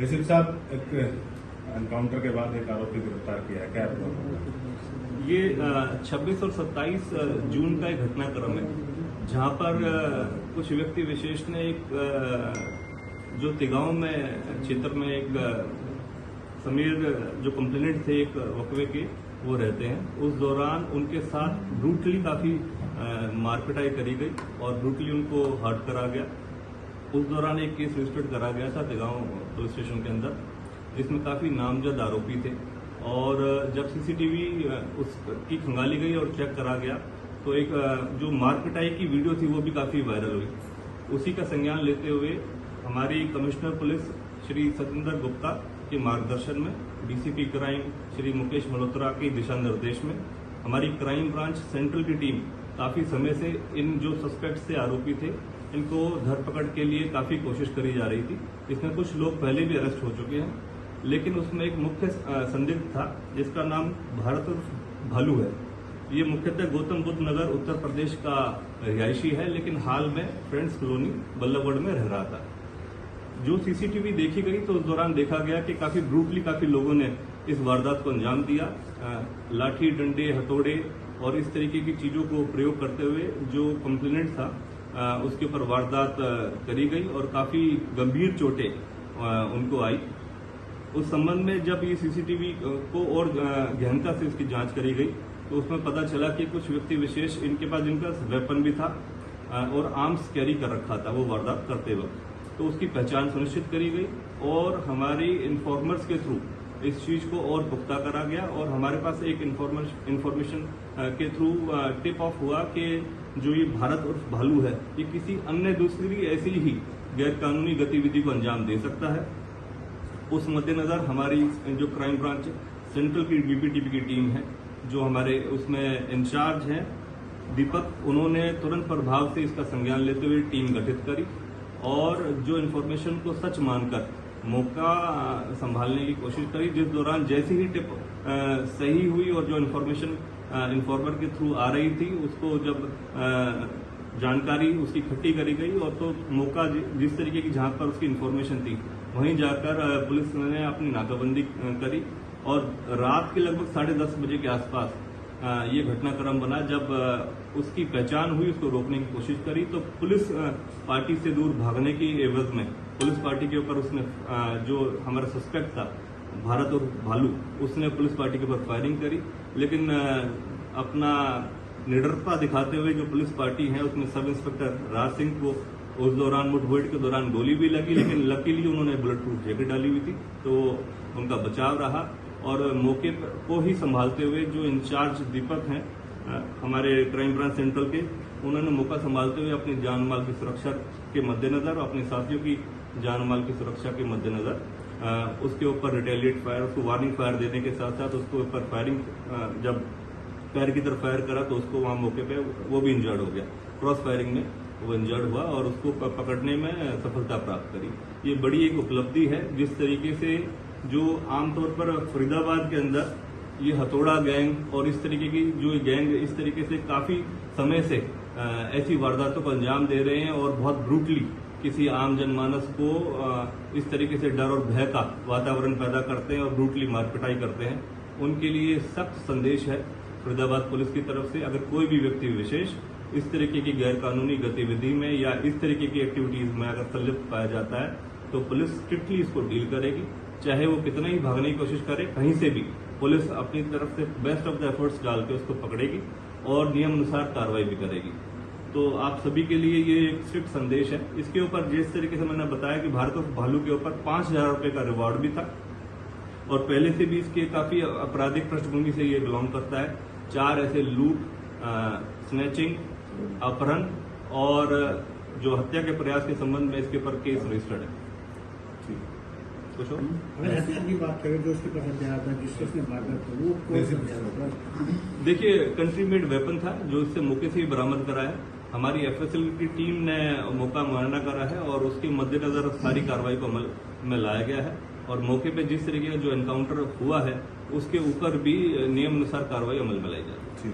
ऋषभ साहब, एक एनकाउंटर के बाद एक आरोपी गिरफ्तार किया है, क्या बताओ? ये 26 और 27 जून का एक घटनाक्रम है जहां पर कुछ व्यक्ति विशेष ने एक जो तिगांव में क्षेत्र में एक समीर जो कंप्लेनेंट थे एक वकवे के वो रहते हैं, उस दौरान उनके साथ ब्रूटली काफी मारपिटाई करी गई और ब्रूटली उनको हर्ट करा गया। उस दौरान एक केस रजिस्टर्ड करा गया था तिगांव पुलिस स्टेशन के अंदर, जिसमें काफी नामजद आरोपी थे। और जब सीसीटीवी उसकी खंगाली गई और चेक करा गया तो एक जो मारपिटाई की वीडियो थी वो भी काफी वायरल हुई। उसी का संज्ञान लेते हुए हमारी कमिश्नर पुलिस श्री सतेंद्र गुप्ता के मार्गदर्शन में डीसीपी क्राइम श्री मुकेश मल्होत्रा के दिशा निर्देश में हमारी क्राइम ब्रांच सेंट्रल की टीम काफी समय से इन जो सस्पेक्ट से आरोपी थे इनको धरपकड़ के लिए काफी कोशिश करी जा रही थी। इसमें कुछ लोग पहले भी अरेस्ट हो चुके हैं, लेकिन उसमें एक मुख्य संदिग्ध था जिसका नाम भारत उर्फ भालू है। ये मुख्यतः गौतम बुद्ध नगर उत्तर प्रदेश का रिहायशी है, लेकिन हाल में फ्रेंड्स कॉलोनी बल्लभगढ़ में रह रहा था। जो सीसीटीवी देखी गई तो उस दौरान देखा गया कि काफी ब्रूटली काफी लोगों ने इस वारदात को अंजाम दिया। लाठी, डंडे, हथौड़े और इस तरीके की चीजों को प्रयोग करते हुए जो कंप्लेनेंट था उसके ऊपर वारदात करी गई और काफी गंभीर चोटें उनको आई। उस संबंध में जब ये सीसीटीवी को और गहनता से इसकी जांच करी गई तो उसमें पता चला कि कुछ व्यक्ति विशेष इनके पास जिनका वेपन भी था और आर्म्स कैरी कर रखा था वो वारदात करते वक्त, तो उसकी पहचान सुनिश्चित करी गई और हमारी इन्फॉर्मर्स के थ्रू इस चीज को और पुख्ता करा गया। और हमारे पास एक इन्फॉर्मेशन के थ्रू टिप ऑफ हुआ कि जो ये भारत उर्फ भालू है ये किसी अन्य दूसरी ऐसी ही गैरकानूनी गतिविधि को अंजाम दे सकता है। उस मद्देनजर हमारी जो क्राइम ब्रांच सेंट्रल की बीपीटीपी की टीम है, जो हमारे उसमें इंचार्ज हैं दीपक, उन्होंने तुरंत प्रभाव से इसका संज्ञान लेते हुए टीम गठित करी और जो इन्फॉर्मेशन को सच मानकर मौका संभालने की कोशिश करी। जिस दौरान जैसी ही टिप सही हुई और जो इन्फॉर्मेशन इन्फॉर्मर के थ्रू आ रही थी उसको जब जानकारी उसकी इकट्ठी करी गई और तो मौका जिस तरीके की जहां पर उसकी इन्फॉर्मेशन थी वहीं जाकर पुलिस ने अपनी नाकाबंदी करी और रात के लगभग 10:30 बजे के आसपास ये घटनाक्रम बना। जब उसकी पहचान हुई, उसको रोकने की कोशिश करी तो पुलिस पार्टी से दूर भागने की एवज में पुलिस पार्टी के ऊपर उसने जो हमारा सस्पेक्ट था भारत और भालू, उसने पुलिस पार्टी के ऊपर फायरिंग करी। लेकिन अपना निडरता दिखाते हुए जो पुलिस पार्टी है उसमें सब इंस्पेक्टर राज सिंह को उस दौरान मुठभेड़ के दौरान गोली भी लगी, लेकिन लकीली उन्होंने बुलेट प्रूफ जैकेट डाली हुई थी तो उनका बचाव रहा। और मौके को ही संभालते हुए जो इंचार्ज दीपक हैं हमारे क्राइम ब्रांच सेंट्रल के, उन्होंने मौका संभालते हुए अपनी जान माल की सुरक्षा के मद्देनजर और अपने साथियों की जान माल की सुरक्षा के मद्देनजर उसके ऊपर रिटेलिएट फायर, उसको वार्निंग फायर देने के साथ साथ उसके ऊपर फायरिंग, जब पैर की तरफ फायर करा तो उसको वहां मौके पे वो भी इंजर्ड हो गया। क्रॉस फायरिंग में वो इंजर्ड हुआ और उसको पकड़ने में सफलता प्राप्त करी। ये बड़ी एक उपलब्धि है। जिस तरीके से जो आमतौर पर फरीदाबाद के अंदर ये हथौड़ा गैंग और इस तरीके की जो गैंग इस तरीके से काफी समय से ऐसी वारदातों को अंजाम दे रहे हैं और बहुत ब्रूटली किसी आम जनमानस को इस तरीके से डर और भय का वातावरण पैदा करते हैं और ब्रूटली मारपिटाई करते हैं, उनके लिए सख्त संदेश है फरीदाबाद पुलिस की तरफ से। अगर कोई भी व्यक्ति विशेष इस तरीके की गैरकानूनी गतिविधि में या इस तरीके की एक्टिविटीज में अगर संलिप्त पाया जाता है तो पुलिस स्ट्रिक्टली इसको डील करेगी, चाहे वो कितना ही भागने की कोशिश करे, कहीं से भी पुलिस अपनी तरफ से बेस्ट ऑफ द एफर्ट्स डाल के उसको पकड़ेगी और नियम अनुसार कार्रवाई भी करेगी। तो आप सभी के लिए ये एक स्ट्रिक्ट संदेश है। इसके ऊपर जिस तरीके से मैंने बताया कि भारत और भालू के ऊपर 5,000 रुपए का रिवॉर्ड भी था और पहले से भी इसके काफी आपराधिक पृष्ठभूमि से ये बिलोंग करता है। 4 ऐसे लूट, स्नैचिंग, अपहरण और जो हत्या के प्रयास के संबंध में इसके ऊपर केस रजिस्टर्ड है। कुछ और? अगर हथियार की बात करें जो उसके पास हथियार था जिससे उसने मारा था वो कौन सा हथियार था? देखिए, कंट्री मेड वेपन था जो इससे मौके से ही बरामद करा है। हमारी एफएसएल की टीम ने मौका मुआयना करा है और उसके मद्देनजर सारी कार्रवाई को अमल में लाया गया है और मौके पे जिस तरीके का जो एनकाउंटर हुआ है उसके ऊपर भी नियम अनुसार कार्रवाई अमल में लाई जाएगी।